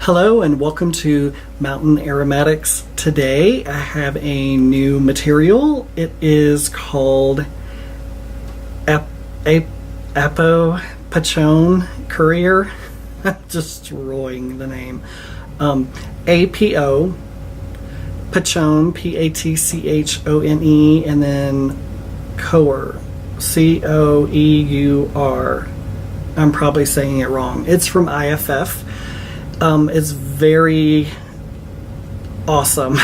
Hello and welcome to Mountain Aromatics. Today I have a new material. It is called Patchone Coeur. Destroying the name. APO Patchone, Patchone, and then Coeur, Coeur. I'm probably saying it wrong. It's from IFF. It's very awesome.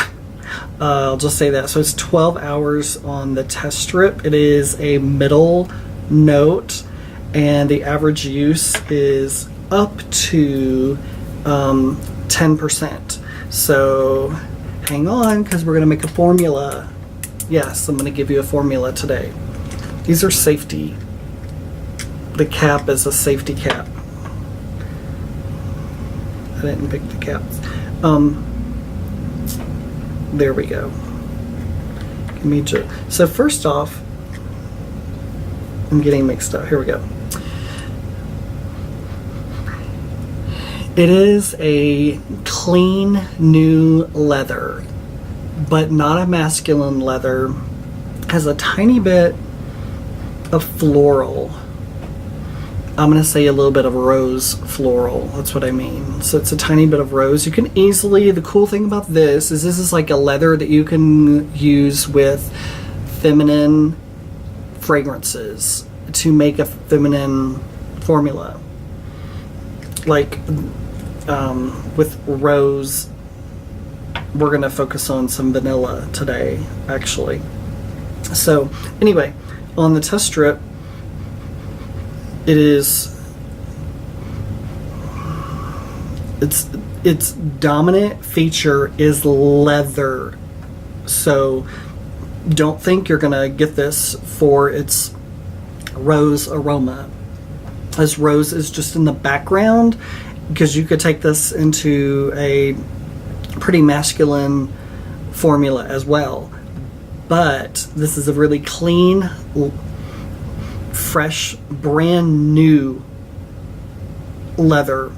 I'll just say that. So it's 12 hours on the test strip. It is a middle note, and the average use is up to 10%. So hang on, because we're going to make a formula. Yes, I'm going to give you a formula today. These are safety. The cap is a safety cap. I didn't pick the caps. There we go. Give me so first off, I'm getting mixed up. Here we go. It is a clean new leather, but not a masculine leather. Has a tiny bit of floral. I'm going to say a little bit of rose floral. That's what I mean. So it's a tiny bit of rose. You can easily, the cool thing about this is like a leather that you can use with feminine fragrances to make a feminine formula. Like with rose, we're going to focus on some vanilla today, actually. So anyway, on the test strip, its dominant feature is leather. So don't think you're gonna get this for its rose aroma, as rose is just in the background, because you could take this into a pretty masculine formula as well. But this is a really clean, fresh, brand new leather.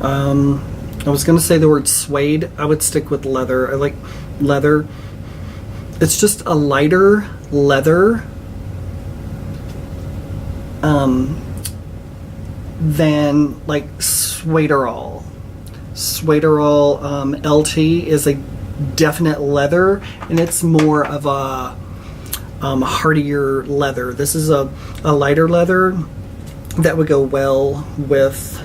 I was gonna say the word suede. I would stick with leather. I like leather. It's just a lighter leather than like Suederol. Suederol LT is a definite leather, and it's more of a hardier leather. This is a lighter leather that would go well with,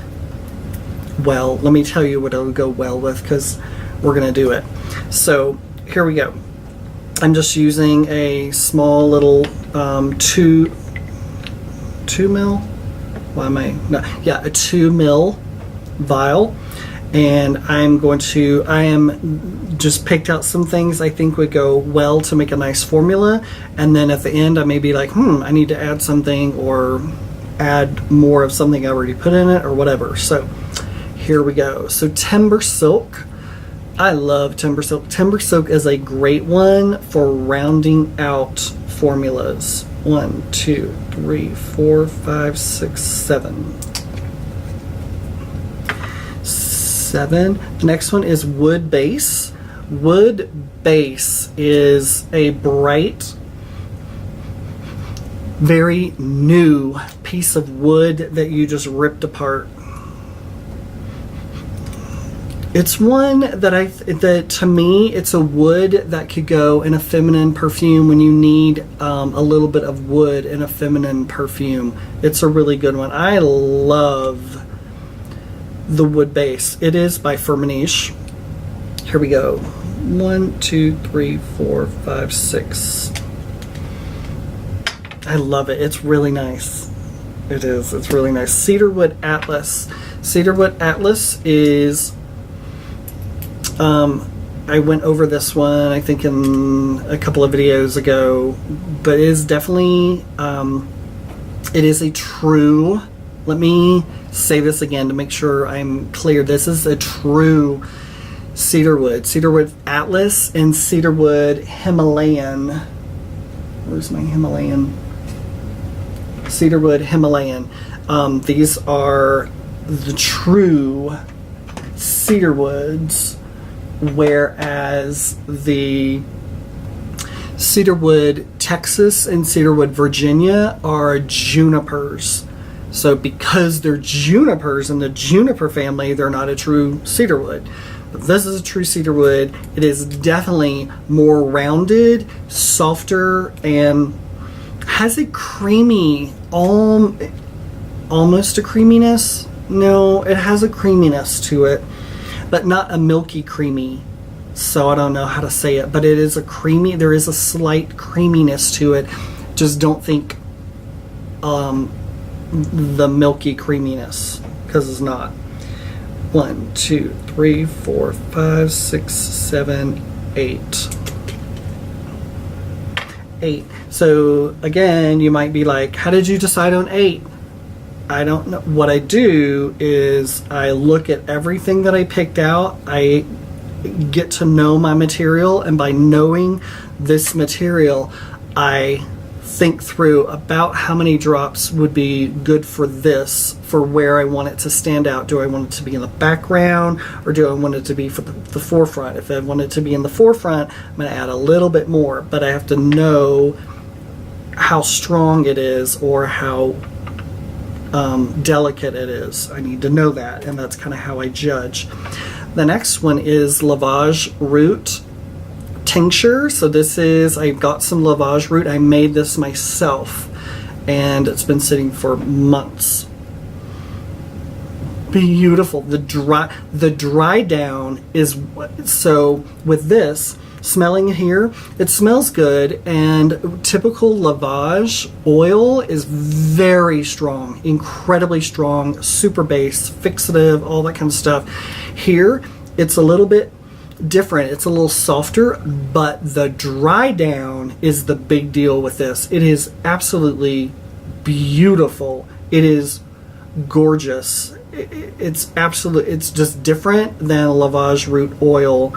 well, let me tell you what it would go well with, because we're gonna do it. So here we go. I'm just using a small little 2 mil. Why am I not? Yeah, a 2 mil vial. And I am just picked out some things I think would go well to make a nice formula. And then at the end, I may be like, I need to add something or add more of something I already put in it or whatever. So here we go. So Timber Silk. I love Timber Silk. Timber Silk is a great one for rounding out formulas. 1, 2, 3, 4, 5, 6, 7. The next one is Wood Base. Wood Base is a bright, very new piece of wood that you just ripped apart. It's one that to me, it's a wood that could go in a feminine perfume when you need a little bit of wood in a feminine perfume. It's a really good one. I love the Wood Base. It is by Formulating. Here we go. 1, 2, 3, 4, 5, 6. I love it. It's really nice. It is. It's really nice. Cedarwood Atlas. Cedarwood Atlas is I went over this one I think in a couple of videos ago, but it is definitely it is a true, let me say this again to make sure I'm clear. This is a true cedarwood. Cedarwood Atlas and cedarwood Himalayan. Where's my Himalayan? cedarwood, Himalayan. These are the true cedarwoods, whereas the cedarwood Texas and cedarwood Virginia are junipers. So because they're junipers in the juniper family, they're not a true cedarwood. But this is a true cedarwood. It is definitely more rounded, softer, and has a creamy, almost a creaminess. No, it has a creaminess to it, but not a milky creamy. So I don't know how to say it, but it is a creamy, there is a slight creaminess to it. Just don't think the milky creaminess, because it's not. 1, 2, 3, 4, 5, 6, 7, 8. 8. So again, you might be like, how did you decide on 8? I don't know. What I do is I look at everything that I picked out. I get to know my material, and by knowing this material, I think through about how many drops would be good for this, for where I want it to stand out. Do I want it to be in the background, or do I want it to be for the forefront? If I want it to be in the forefront, I'm going to add a little bit more, but I have to know how strong it is or how delicate it is. I need to know that, and that's kind of how I judge. The next one is lavage root tincture. So this is, I got some lavage root. I made this myself, and it's been sitting for months. Beautiful. The dry down is, so with this, smelling it here, it smells good, and typical lavage oil is very strong, incredibly strong, super base, fixative, all that kind of stuff. Here, it's a little bit different. It's a little softer, but the dry down is the big deal with this. It is absolutely beautiful. It is gorgeous. It's absolutely, it's just different than lavage root oil.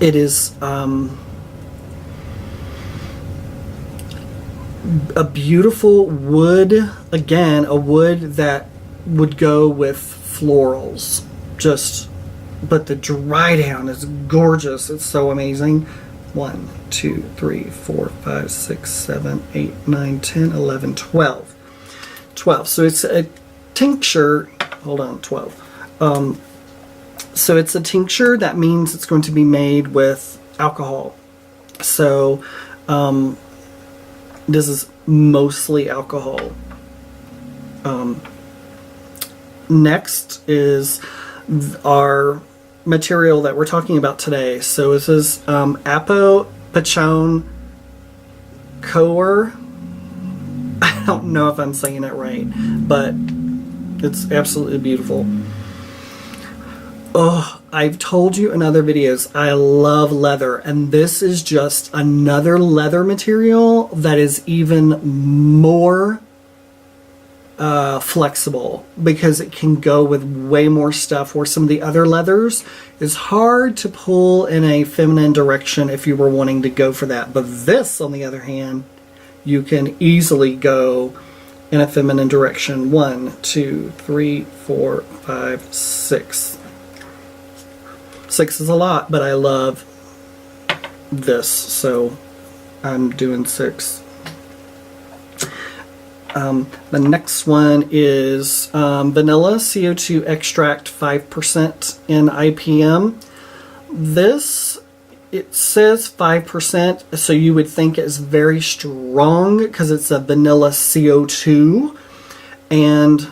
It is a beautiful wood, again, a wood that would go with florals. But the dry down is gorgeous. It's so amazing. 1, 2, 3, 4, 5, 6, 7, 8, 9, 10, 11, 12. 12. So it's a tincture. Hold on, 12. So it's a tincture. That means it's going to be made with alcohol. So this is mostly alcohol. Next is our material that we're talking about today. So this is Patchone Coeur. I don't know if I'm saying it right, but it's absolutely beautiful. Oh, I've told you in other videos, I love leather, and this is just another leather material that is even more flexible, because it can go with way more stuff, where some of the other leathers is hard to pull in a feminine direction if you were wanting to go for that. But this, on the other hand, you can easily go in a feminine direction. 1, 2, 3, 4, 5, 6. 6 is a lot, but I love this, so I'm doing 6. The next one is vanilla CO2 extract 5% in IPM. This, it says 5%, so you would think it's very strong because it's a vanilla CO2. And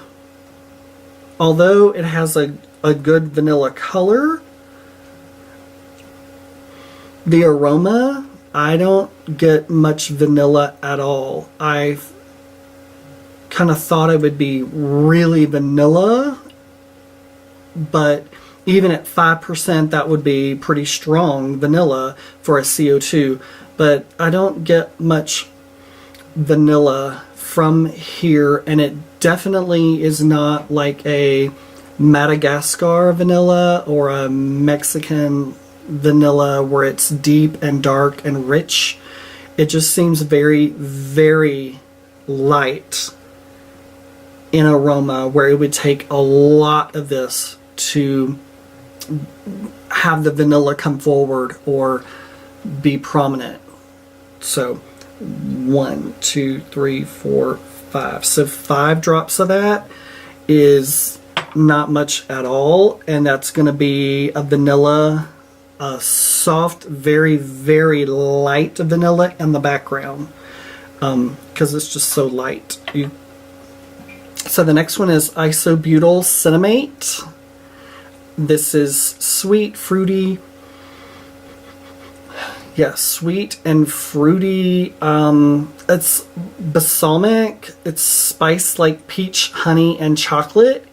although it has a good vanilla color, the aroma, I don't get much vanilla at all. I kind of thought it would be really vanilla, but even at 5%, that would be pretty strong vanilla for a CO2. But I don't get much vanilla from here, and it definitely is not like a Madagascar vanilla or a Mexican vanilla where it's deep and dark and rich. It just seems very, very light in aroma, where it would take a lot of this to have the vanilla come forward or be prominent. So 1, 2, 3, 4, 5. So 5 drops of that is not much at all, and that's going to be a vanilla, a soft, very, very light vanilla in the background, because it's just so light. So the next one is isobutyl cinnamate. This is sweet, fruity. Yeah, sweet and fruity. It's balsamic. It's spiced like peach, honey, and chocolate.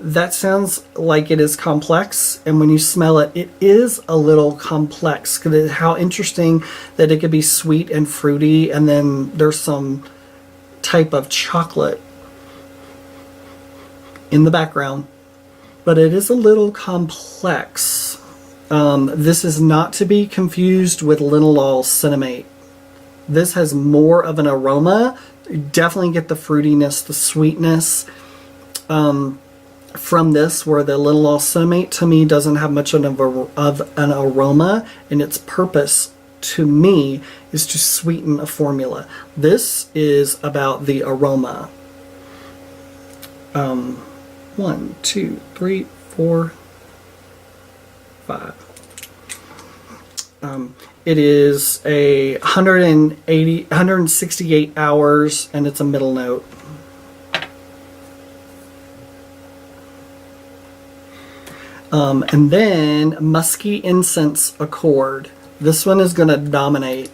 That sounds like it is complex, and when you smell it, it is a little complex. How interesting that it could be sweet and fruity, and then there's some type of chocolate in the background. But it is a little complex. This is not to be confused with linalool cinnamate. This has more of an aroma. You definitely get the fruitiness, the sweetness from this, where the linalool cinnamate to me doesn't have much of an aroma, and its purpose to me is to sweeten a formula. This is about the aroma. 1, 2, 3, 4, 5. It is a 168 hours, and it's a middle note. And then Musky Incense Accord. This one is going to dominate.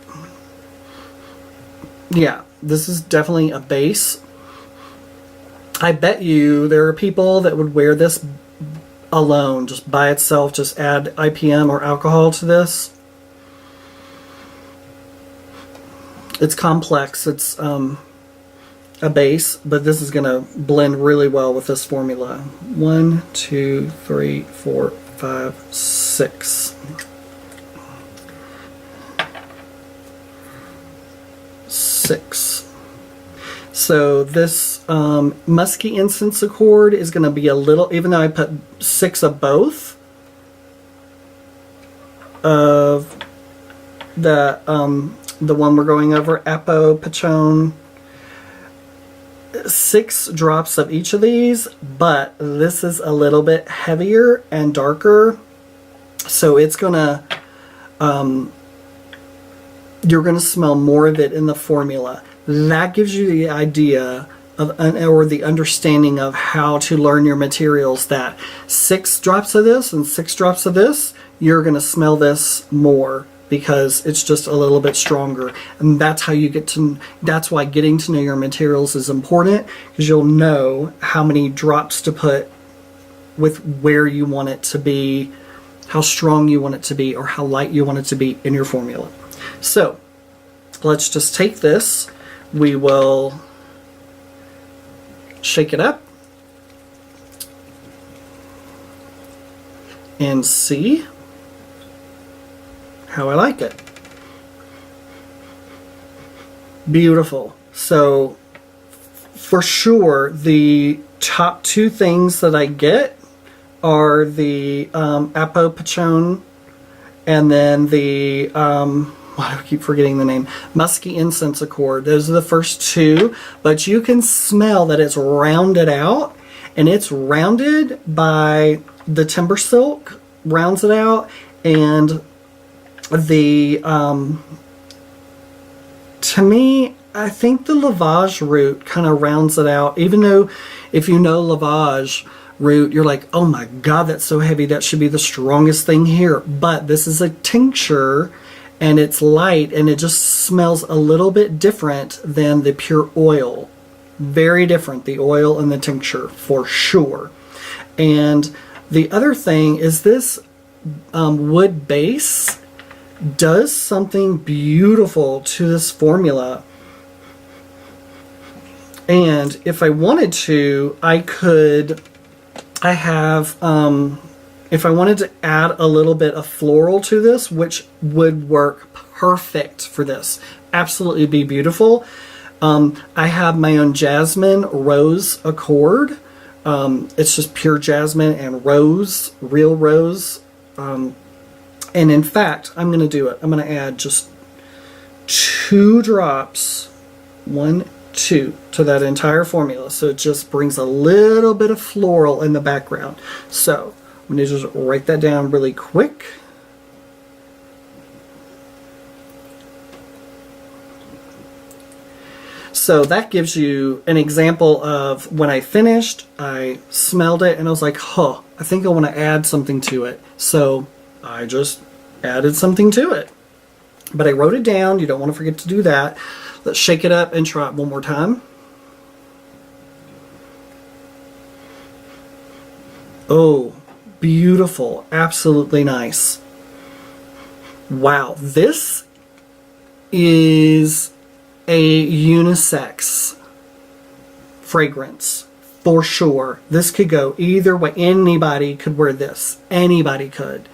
Yeah, this is definitely a base. I bet you there are people that would wear this alone, just by itself, just add IPM or alcohol to this. It's complex. It's a base, but this is going to blend really well with this formula. 1, 2, 3, 4, 5, 6. 6. So this Musky Incense Accord is going to be a little, even though I put 6 of both of the one we're going over, Apo, Patchone, 6 drops of each of these, but this is a little bit heavier and darker, so it's gonna you're gonna smell more of it in the formula. That gives you the idea of or the understanding of how to learn your materials, that 6 drops of this and 6 drops of this, you're gonna smell this more, because it's just a little bit stronger. And that's how you get to, that's why getting to know your materials is important, because you'll know how many drops to put with where you want it to be, how strong you want it to be, or how light you want it to be in your formula. So let's just take this, we will shake it up and see how I like it. Beautiful. So for sure the top 2 things that I get are the Apo Patchone, and then the why do I keep forgetting the name? Musky Incense Accord. Those are the first 2, but you can smell that it's rounded out, and it's rounded by the Timber Silk, rounds it out, and the to me, I think the Lavage root kind of rounds it out, even though if you know Lavage root, you're like, oh my god, that's so heavy, that should be the strongest thing here. But this is a tincture, and it's light, and it just smells a little bit different than the pure oil. Very different, the oil and the tincture, for sure. And the other thing is this wood base does something beautiful to this formula. And if I wanted to, if I wanted to add a little bit of floral to this, which would work perfect for this, absolutely be beautiful. I have my own jasmine rose accord. It's just pure jasmine and rose, real rose. And in fact, I'm going to do it. I'm going to add just 2 drops, 1, 2, to that entire formula. So it just brings a little bit of floral in the background. So I'm going to just write that down really quick. So that gives you an example of when I finished, I smelled it and I was like, huh, I think I want to add something to it. So I just added something to it. But I wrote it down. You don't want to forget to do that. Let's shake it up and try it one more time. Oh, beautiful. Absolutely nice. Wow, this is a unisex fragrance for sure. This could go either way. Anybody could wear this. Anybody could.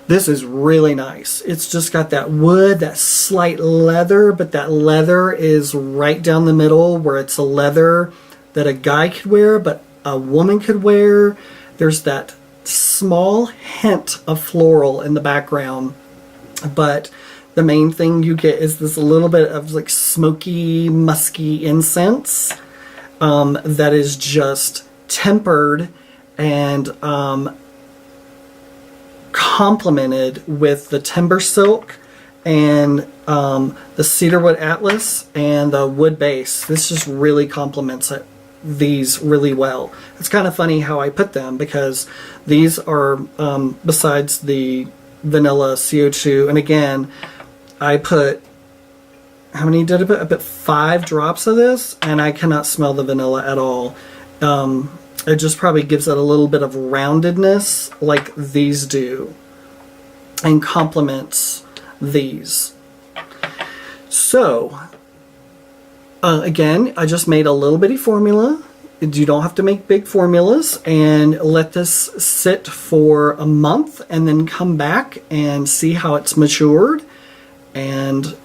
This is really nice. It's just got that wood, that slight leather, but that leather is right down the middle where it's a leather that a guy could wear, but a woman could wear. There's that small hint of floral in the background, but the main thing you get is this little bit of like smoky, musky incense that is just tempered and complemented with the timber silk and the cedarwood atlas and the wood base. This just really complements these really well. It's kind of funny how I put them because these are besides the vanilla CO2, and again I put, how many did I put? I put 5 drops of this, and I cannot smell the vanilla at all. It just probably gives it a little bit of roundedness like these do, and complements these. So, again, I just made a little bitty formula. You don't have to make big formulas, and let this sit for a month and then come back and see how it's matured. And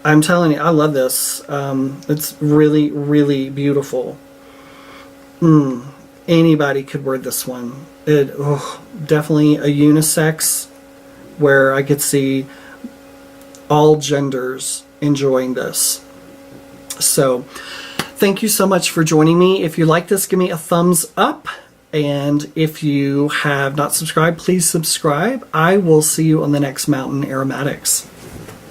I'm telling you, I love this. It's really, really beautiful. Anybody could wear this one. Definitely a unisex where I could see all genders enjoying this. So, thank you so much for joining me. If you like this, give me a thumbs up. And if you have not subscribed, please subscribe. I will see you on the next Mountain Aromatics.